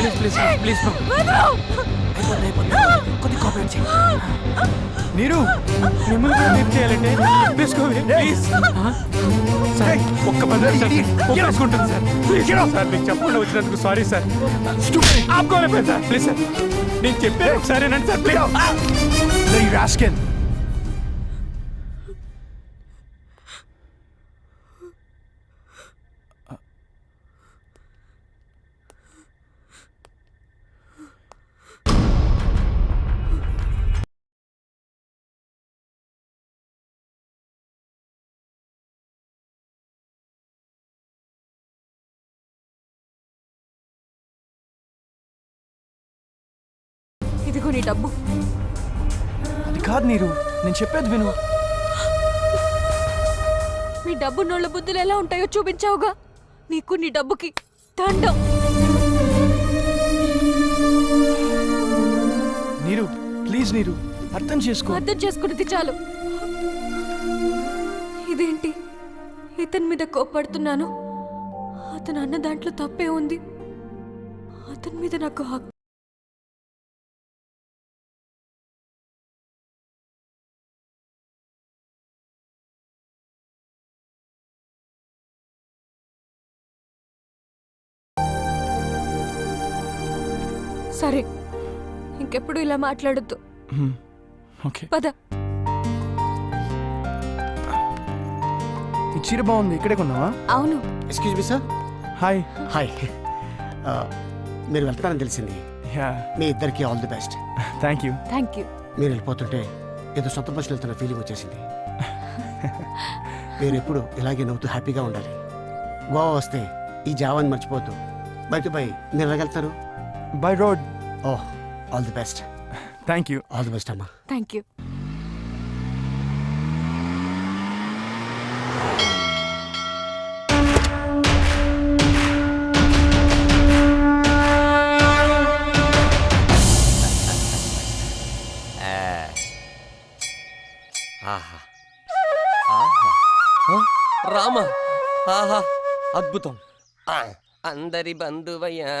Please please please కొద్ది cooperate చేయి. నీరు మిమ్మల్ని కూడా రేప్ చేయాలంటే ప్లీజ్ ప్లీజ్ సార్ ఒక్క పది ఒప్పుకుంటుంది సార్ ప్లీజ్ సార్ మీకు చెప్పకుండా వచ్చినందుకు సారీ సార్ ఆపుకోలేకపోయింది సార్ ప్లీజ్ సార్ నేను చెప్పాను ఒకసారేనండి సార్ ప్లీజ్ రాస్కెల్. ఇదిగో నీ డబ్బు. అది కాదు నీరు, నేను చెప్పేది విను. మీ డబ్బు నోళ్ళ బుద్ధులు ఎలా ఉంటాయో చూపించావుగా. నీకు నీ డబ్బుకి దండం. నీరు ప్లీజ్, నీరు అర్థం చేసుకో. అర్థం చేసుకున్నది చాలు. ఇదేంటి ఇతని మీద కోప్పడుతున్నాను? అతను అన్న దాంట్లో తప్పే ఉంది. అతని మీద నాకు హక్కు. సరే, ఇంకెప్పుడు ఇలా మాట్లాడొద్దు. ఓకే పద. ఈ చీర బాగుంది, ఇక్కడే కొన్నావా? అవును. Excuse me sir. Hi. Hi. మీరు వెళ్తారని తెలిసింది. యా, మీ ఇద్దరికి all the best. Thank you. Thank you. మీరు వెళ్ళిపోతుంటే ఏదో సొంత బస్సులు వెళ్తున్న ఫీలింగ్ వచ్చేసింది. మీరు ఎప్పుడు ఇలాగే నవ్వుతూ హ్యాపీగా ఉండాలి. గోవా వస్తే ఈ జావాని మర్చిపోద్దు. బై మీరు ఎలాగెళ్తారు? By road. Oh, all the best. Thank you. All the best అమ్మా. Thank you. రామ, ఆహా అద్భుతం. అందరి బంధువయ్యా,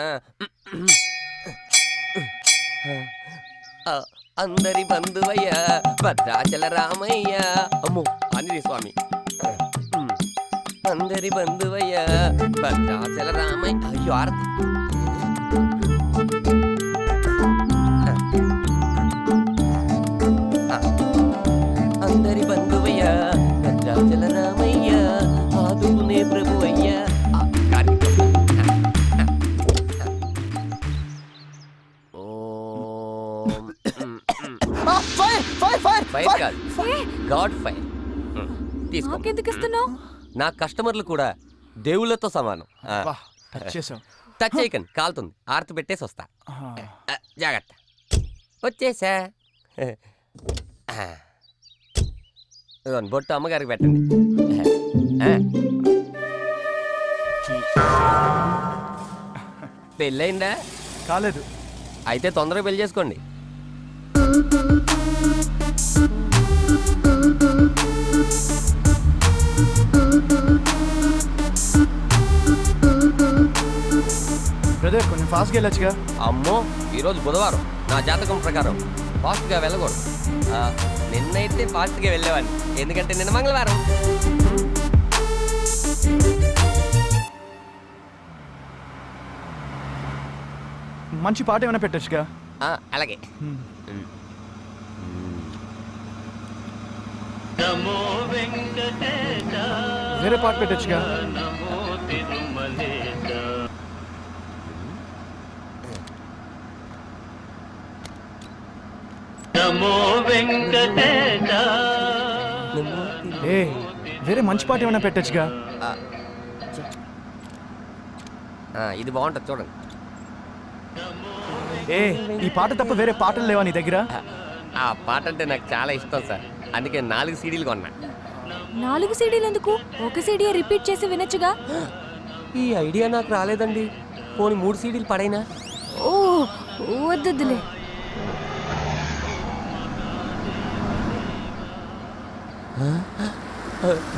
అందరి బంధువయ్యా భద్రాచల రామయ్య. అమ్మో ఆంజనేయ స్వామి. అందరి బంధువయ్యా భద్రాచల రామయ్య. అయ్యో ఆరతి. అందరి బంధువయ్యా భద్రాచల రామయ్య, ఆదుకునే ప్రభువయ్యా. గాడ్ ఫైర్ తీసుకో. నాకెందుకు ఇస్తున్నావు? నా కస్టమర్లు కూడా దేవుళ్ళతో సమానం. టచ్ చేయకండి, కాలుతుంది. ఆర్తి పెట్టేసి వస్తా. జాగ్రత్త. వచ్చేసా. బొట్టు అమ్మగారికి పెట్టండి. పెళ్ళయిందా? కాలేదు. అయితే తొందరగా పెళ్లి చేసుకోండి. బ్రదర్ కొంచెం ఫాస్ట్గా వెళ్ళొచ్చుగా. అమ్మో, ఈరోజు బుధవారం. నా జాతకం ప్రకారం ఫాస్ట్గా వెళ్ళకూడదు. నిన్నైతే ఫాస్ట్గా వెళ్ళేవాడిని, ఎందుకంటే నిన్న మంగళవారం. మంచి పాట ఏమైనా పెట్టొచ్చుగా. అలాగే. వేరే పాట పెట్టొచ్చుగా. ఏ వేరే మంచి పాట ఏమైనా పెట్టొచ్చుగా. ఇది బాగుంటుంది చూడండి. ఏ ఈ పాట తప్ప వేరే పాటలు లేవా నీ దగ్గర? ఆ పాట అంటే నాకు చాలా ఇష్టం సార్, అందుకే 4 సీడీలు కొన్నా. 4 సీడీలు ఎందుకు? ఒక సీడీ రిపీట్ చేసి వినొచ్చుగా. ఈ ఐడియా నాకు రాలేదండి. పోనీ 3 సీడీలు పడైనా. ఓ వద్దులే.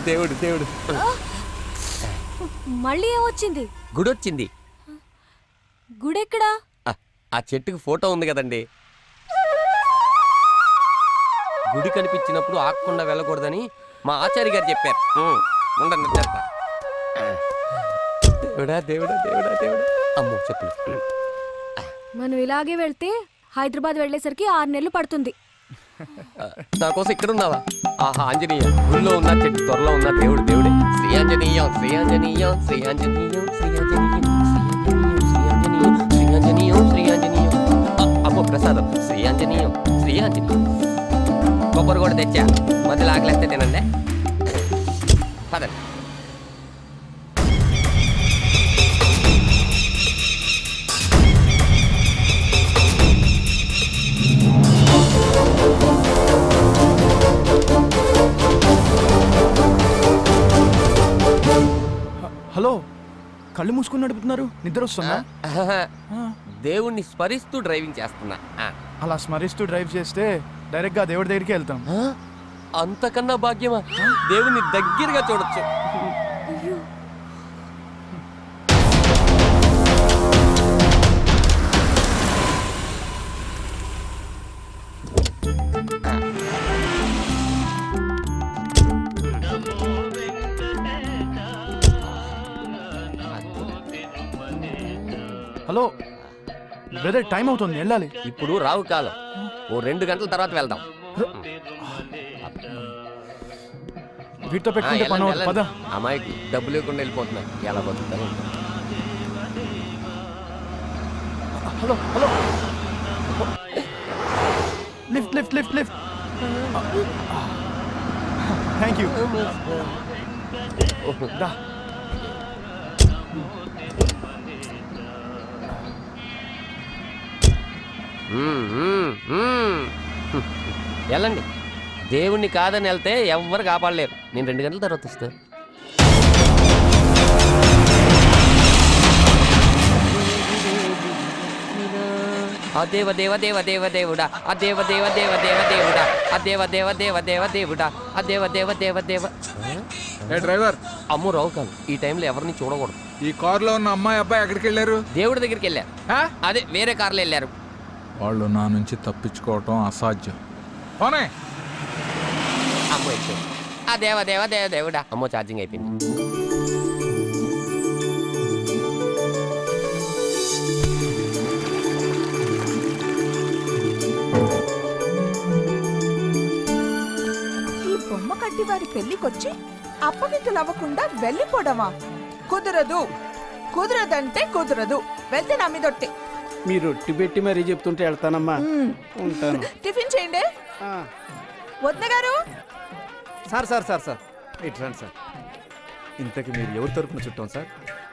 దేవుడు దేవుడు. మళ్ళీ ఏమొచ్చింది? గుడొచ్చింది. గుడెక్కడా? ఆ చెట్టుకి ఫోటో ఉంది కదండి. గుడి కనిపించినప్పుడు ఆగకుండా వెళ్ళకూడదని మా ఆచార్య గారు చెప్పారు. ఉండండి చెప్తా. దేవుడా దేవుడా దేవుడా దేవుడా. అమ్మో చెప్పులు. మనం ఇలాగే వెళ్తే హైదరాబాద్ వెళ్ళేసరికి 6 నెలలు పడుతుంది. నా కోసం ఇక్కడ ఉన్నావా? ఆహా ఆంజనేయ, గుళ్ళో ఉన్న చెట్టు త్వరలో ఉన్న దేవుడు దేవుడే. శ్రీ ఆంజనేయం శ్రీ ఆంజనేయం శ్రీ ఆంజనేయం శ్రీ ఆంజనేయం శ్రీ ఆంజనేయం శ్రీ ఆంజనేయం శ్రీ ఆంజనేయం. అమ్మో ప్రసాదం. శ్రీ ఆంజనేయం శ్రీ ఆంజనేయం. కొబ్బరి కూడా తెచ్చా, మధ్యలో ఆకలిస్తే తినండి. పదండి. హలో, కళ్ళు మూసుకుని నడుపుతున్నారు, నిద్ర వస్తుందా? దేవుణ్ణి స్మరిస్తూ డ్రైవింగ్ చేస్తున్నా. అలా స్మరిస్తూ డ్రైవ్ చేస్తే డైరెక్ట్ గా దేవుడి దగ్గరికి వెళ్తాం. అంతకన్నా భాగ్యమా? దేవుణ్ణి దగ్గరగా చూడొచ్చు. హలో బ్రదర్, టైం అవుతుంది, వెళ్ళాలి. ఇప్పుడు రావు కాలం, ఓ 2 గంటల తర్వాత వెళ్దాం. వీటితో పెట్టుకుంటే పని అవుతుంది, పద. అమ్మాయికి డబ్బులు లేకుండా వెళ్ళిపోతున్నాయి, ఎలా బతుకుతారు? Hello hello, lift lift lift lift. Thank you. దా. వెళ్ళండి. దేవుణ్ణి కాదని వెళ్తే ఎవ్వరు కాపాడలేరు. నేను 2 గంటల తర్వాత వస్తా. ఆ దేవ దేవ దేవ దేవ దేవుడా, ఆ దేవ దేవ దేవ దేవ దేవుడా, ఆ దేవ దేవ దేవ దేవ దేవుడా, ఆ దేవ దేవ దేవ దేవ. ఏ డ్రైవర్, అమ్ము రావు కాదు, ఈ టైంలో ఎవరిని చూడకూడదు. ఈ కారులో ఉన్న అమ్మాయి అబ్బాయి ఎక్కడికి వెళ్ళారు? దేవుడి దగ్గరికి వెళ్ళారు. అదే వేరే కార్లో వెళ్ళారు. వాళ్ళు నా నుంచి తప్పించుకోవటం అసాధ్యం. పోనే. అమ్మో ఎక్కువ. ఆ దేవ దేవ దేవ దేవుడా. అమ్మో ఛార్జింగ్ అయిపోయింది. ఈ బొమ్మ కట్టి వారి పెళ్లికొచ్చి అప్పగింతలు అవ్వకుండా వెళ్ళిపోవడమా? కుదరదు. కుదరదంటే కుదరదు. వెళ్తే నా మీదొట్టే. మీరు పెట్టి మరీ చెప్తుంటే వెళ్తానమ్మా. ఉంటాను. టిఫిన్ చేయండి. వద్ద గారు. సార్ సార్ సార్ సార్ ఇటు రండి సార్. ఇంతకు మీరు ఎవరి తరపున చుట్టాం సార్?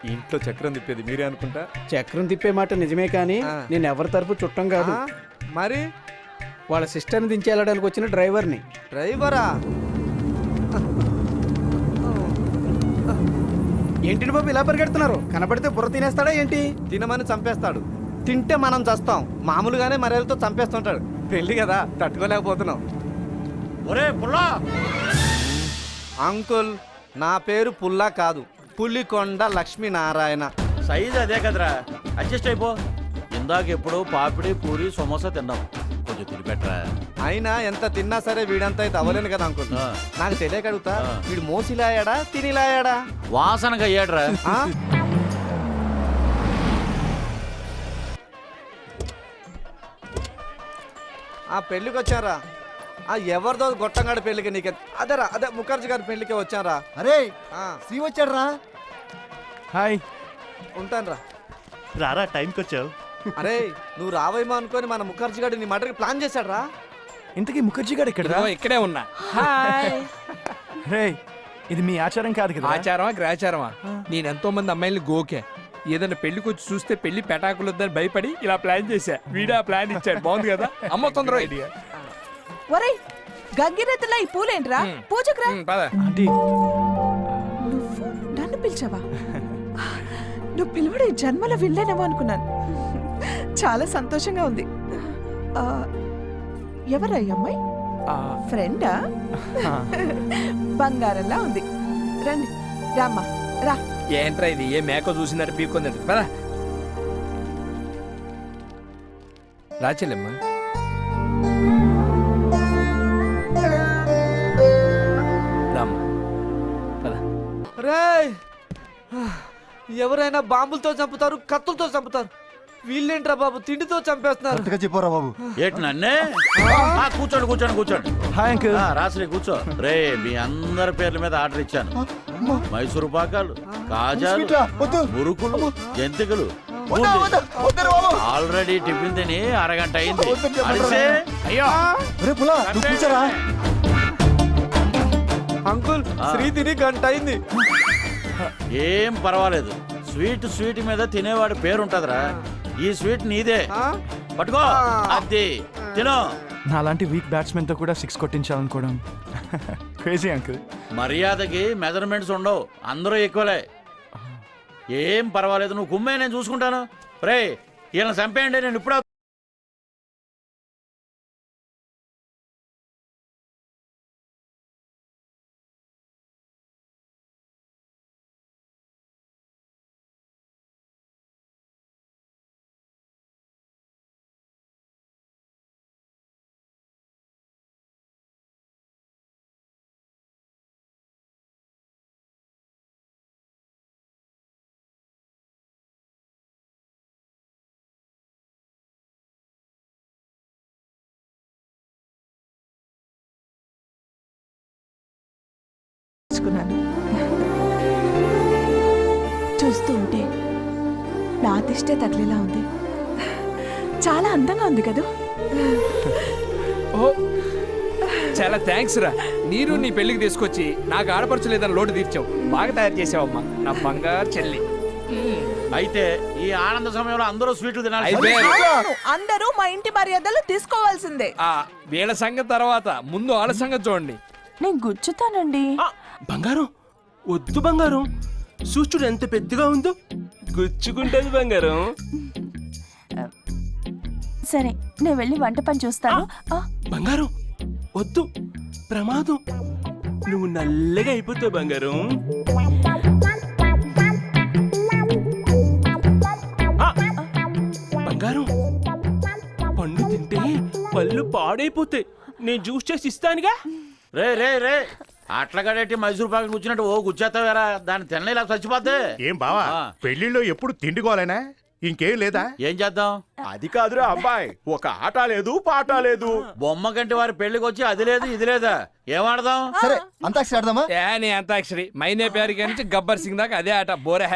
ఈ ఇంట్లో చక్రం తిప్పేది మీరే అనుకుంటా. చక్రం తిప్పే మాట నిజమే, కానీ నేను ఎవరి తరపు చుట్టం కాదు. మరి వాళ్ళ సిస్టర్ని దించేళ్ళడానికి వచ్చిన డ్రైవర్ని. డ్రైవరా? ఏంటి బాబు ఇలా పరిగెడుతున్నారు? కనపడితే బుర్ర తినేస్తాడా ఏంటి? తినమని చంపేస్తాడు, తింటే మనం చస్తాం. మామూలుగానే మర్యాదలతో చంపేస్తుంటాడు. పెళ్లి కదా, తట్టుకోలేకపోతున్నాం. ఒరే పుల్లా! అంకుల్, నా పేరు పుల్లా కాదు, పులికొండ లక్ష్మీనారాయణ. సైజ్ అదే కదరా, అడ్జస్ట్ అయిపో. ఇందాక ఎప్పుడు పాపిడి పూరి సమోసా తిన్నాం, కొంచెం తిరిపెట్టరా. అయినా ఎంత తిన్నా సరే వీడంతా అయితే అవ్వలేను కదా అంకుల్. నాకు తెలియక అడుగుతా, వీడు మోసిలాయాడా తినిలాయాడా? వాసనగా అయ్యాడ్రా. ఆ పెళ్లికి వచ్చారా? ఆ ఎవరిదో గొట్టంగాడి పెళ్లికి నీకే అదేరా, అదే ముఖర్జీ గారి పెళ్లికి వచ్చారా? అరే శ్రీ వచ్చాడు రా. హాయ్. ఉంటాను రా. రారా, టైంకి వచ్చావు. అరే నువ్వు రావేమో అనుకొని మన ముఖర్జీ గారు నీ మటర్కి ప్లాన్ చేశాడు రా. ఇంతకీ ముఖర్జీ గారు ఎక్కడ? ఇక్కడే ఉన్నా. రే, ఇది మీ ఆచారం కాదు కదా? ఆచారమా గ్రాచారమా? నేను ఎంతో మంది అమ్మాయిల్ని గోకే, ఏదైనా పెళ్లికి వచ్చి చూస్తే పెళ్లి పెటాకులొద్దని భయపడి ఇలా ప్లాన్ చేశా. వీడా ప్లాన్ ఇచ్చాడు, బాగుంది కదా? అమ్మ తొందర ఐడియా. ఒరేయ్, గంగిరెద్దులా ఈ పూలేంట్రా? పూజకు రా. ఆంటీ, నువ్వు నన్ను పిలిచావా? నువ్వు పిలువడే జన్మలో వెళ్ళానేమో అనుకున్నాను. చాలా సంతోషంగా ఉంది. ఎవరయ్య అమ్మాయి? ఫ్రెండా? బంగారంలా ఉంది. రండి రామ్మా రా. ఏంట్రా ఇది? ఏ మేక చూసినట్టు పీక్కుంది పదా. రాచెల్లెమ్మా. రామ్మా పద. రేయ్ ఎవరైనా బాంబులతో చంపుతారు, కత్తులతో చంపుతారు. వీళ్ళేంట్రా బాబు తిండితో చంపేస్తున్నారు. చెప్పారా బాబు? ఏంటి నన్నే కూర్చోండి కూర్చోండి కూర్చోండి. Hi uncle. రాశ్రీ కూర్చో. రే మీ అందరి పేర్ల మీద ఆర్డర్ ఇచ్చాను. మైసూరు పాకాలు, కాజాలు, మురుకులు, జంతికలు. ఆల్రెడీ టిఫిన్ తిని అరగంట అయింది. అరిసే అయ్యో కూర్చోరా. అంకుల్ శ్రీ తిని గంట అయింది. ఏం పర్వాలేదు. స్వీట్ స్వీట్ మీద తినేవాడి పేరు ఉంటదిరా. ఈ స్వీట్ నీదే, పట్టుకో. అది తినో. నాలాంటి వీక్ బ్యాట్స్మెన్ తో కూడా 6 కొట్టించాలనుకోవడం క్రేజీ అంకుల్. మర్యాదకి మెజర్మెంట్స్ ఉండవు, అందరూ ఈక్వలే. ఏం పర్వాలేదు, నువ్వు కుమ్మే, నేను చూసుకుంటాను. రే ఈయన చంపేయండి, నేను ఇప్పుడు చూస్తూ ఉంటే నా దిష్టే తగిలేలా ఉంది. చాలా అందంగా ఉంది కదా. ఓ చాలా థ్యాంక్స్ రా. నీరు నీ పెళ్లికి తీసుకొచ్చి నాకు ఆడపరచలేదని లోటు తీర్చావు. బాగా తయారు చేసావమ్మా నా బంగారు చెల్లి. అయితే ఈ ఆనంద సమయంలో అందరూ స్వీట్లు తినాలి. అయిపోయారు. అందరూ మా ఇంటి మర్యాదలు తీసుకోవాల్సిందే. వీళ్ళ సంగతి తర్వాత, ముందు వాళ్ళ సంగతి చూడండి. నేను గుచ్చుతానండి. బంగారం వద్దు, బంగారం సూచుడు ఎంత పెద్దగా ఉందో, గుచ్చుకుంటది బంగారం. సరే నేను వెళ్ళి వంట పని చూస్తాను. బంగారం వద్దు, ప్రమాదం. నువ్వు నల్లగా అయిపోతావు బంగారం. బంగారం పండు తింటే పళ్ళు పాడైపోతాయి. నేను జ్యూస్ చేసి ఇస్తానుగా. రే రే రే అట్లా కడేటి మైసూరు పాకు కూర్చున్నట్టు ఓ గుచ్చేస్తావేరా, దాన్ని తినలేలా చచ్చిపోద్ది. ఏం బావా పెళ్లిలో ఎప్పుడు తిండికోలేనా? ఇంకేం లేదా? ఏం చేద్దాం? అది కాదురా అబ్బాయి, ఒక ఆట లేదు పాట లేదు. బొమ్మ కంటే వారి పెళ్లికి వచ్చి అది లేదు ఇది లేదా, ఏమాడదాం? సరే అంతాక్షరి ఆడదామా? నీ అంతాక్షరి మైనే పేరు నుంచి గబ్బర్ సింగ్ దాకా అదే ఆట. బోరే.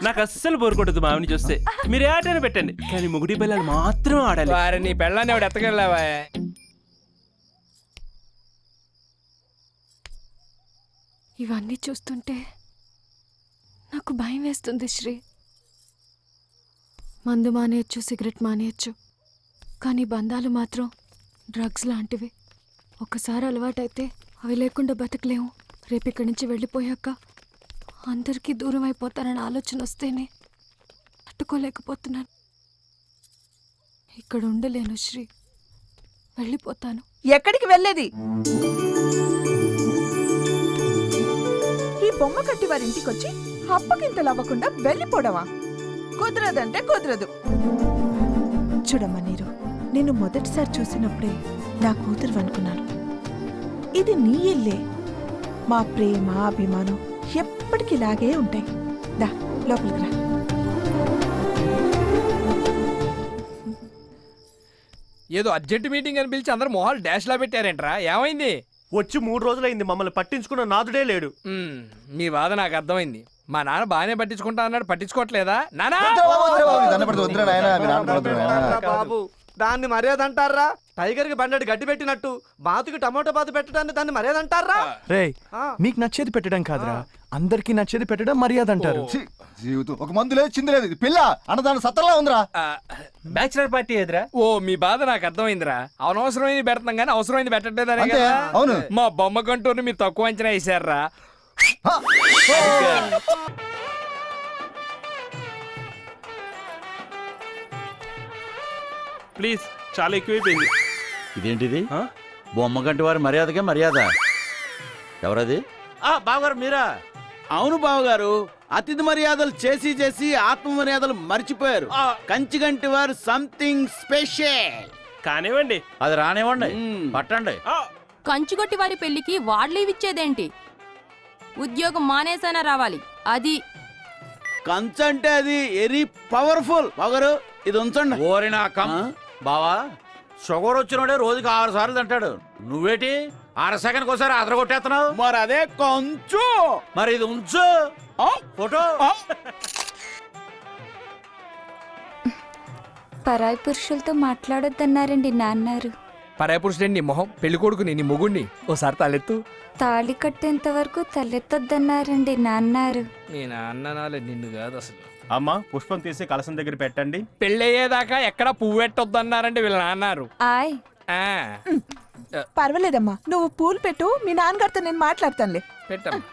నాకు అస్సలు బోరు కొట్టదు మామిని చూస్తే. మీరు ఏ ఆటైనా పెట్టండి, కానీ ముగుడి పిల్లలు మాత్రం ఆడాలి. వారి నీ పెళ్ళాన్ని ఎవడు ఎత్తకెళ్ళావా? ఇవన్నీ చూస్తుంటే నాకు భయం వేస్తుంది శ్రీ. మందు మానేయచ్చు, సిగరెట్ మానేయచ్చు, కానీ బంధాలు మాత్రం డ్రగ్స్ లాంటివి. ఒకసారి అలవాటైతే అవి లేకుండా బతకలేము. రేపు ఇక్కడి నుంచి వెళ్ళిపోయాక అందరికీ దూరం అయిపోతానని ఆలోచన వస్తేనే తట్టుకోలేకపోతున్నాను. ఇక్కడ ఉండలేను శ్రీ, వెళ్ళిపోతాను. ఎక్కడికి వెళ్ళేది? ఈ బొమ్మ కట్టి వారి ఇంటికొచ్చి అప్పకింతలు అవ్వకుండా వెళ్ళిపోవడమా? కుదరదంటే కుదరదు. చూడమ్మా నీరు, నేను మొదటిసారి చూసినప్పుడే నా కూతురు అనుకున్నాను. ఇది నీ ఇల్లే. మా ప్రేమ అభిమానం ఎప్పటికిలాగే ఉంటాయి. దా లోపలికి రా. ఏదో అర్జెంట్ మీటింగ్ అని పిలిచి అందరు మొహాలు డాష్ లా పెట్టారేంట్రా? ఏమైంది? వచ్చి 3 రోజులైంది, మమ్మల్ని పట్టించుకున్న నాదుడే లేడు. మీ బాధ నాకు అర్థమైంది. మా నాన్న బాగానే పట్టించుకుంటా అన్నాడు, పట్టించుకోవట్లేదా? నానా బాబు దాన్ని మర్యాద అంటారా? టైగర్ కి బండెడు గడ్డి పెట్టినట్టు బాతుకి టమాటో బాతు పెట్టడాన్ని దాన్ని మర్యాద అంటారా? రేయ్ నీకు నచ్చేది పెట్టడం కాదురా, అందరికి నచ్చేది పెట్టడం మర్యాద అంటారు. జీవితం ఒక మందు లేదు చింది లేదు, పిల్ల అన్నదాని సత్తలా ఉందిరా. బ్యాచిలర్ పార్టీ ఎదురా. ఓ మీ బాధ నాకు అర్థమైందిరా. అనవసరమైంది పెడతాం కానీ అవసరమైంది పెట్టట్లేదనే అంతే, కదా. అవును. మా బొమ్మ కంటూరు మీరు తక్కువ అంచనా వేసారా? ప్లీజ్ చాలా ఎక్కువైపోయింది. ఇదేంటిది? బొమ్మ కంటి వారి మర్యాదకే మర్యాద. ఎవరది? బావగారు మీరా? అవును బావగారు, అతిథి మర్యాదలు చేసి చేసి ఆత్మ మర్యాదలు మర్చిపోయారు. కంచిగంటి వారు సంథింగ్ స్పెషల్. కానివ్వండి. అది రానివ్వండి, పట్టండి. కంచుగొట్టి వారి పెళ్లికి వాడ్లీవ్ ఇచ్చేదేంటి? ఉద్యోగం మానేసైనా రావాలి. అది కంచు అంటే అది వెరీ పవర్ఫుల్. బావగారు ఇది ఉంచండి. ఓరి నా బావా, షుగర్ వచ్చినోడే రోజుకి 6 సార్లు తింటాడు. నువ్వేటి 6 సెకండ్కి ఒకసారి అదరగొట్టేస్తున్నావు? మరి అదే కంచు. మరి ఇది ఉంచు. ఫోటో. పరాయి పురుషులతో మాట్లాడొద్దన్నారండి నాన్నారు. పరాయి పురుషుడండి మొహం, పెళ్లి కొడుకుని నీ మొగుణ్ణి ఓసారి తలెత్తు. తాళి కట్టేంత వరకు తలెత్తొద్దన్నారండి నాన్నారు. నీ నాన్న నిన్ను కాదు అసలు. అమ్మా, పుష్పం తీసి కలసం దగ్గర పెట్టండి. పెళ్ళయ్యేదాకా ఎక్కడ పువ్వు పెట్టొద్దన్నారండి వీళ్ళ నాన్నారు. ఆయ్ పర్వాలేదమ్మా, నువ్వు పూలు పెట్టు, మీ నాన్నగారితో నేను మాట్లాడతానులే. పెట్టమ్మా.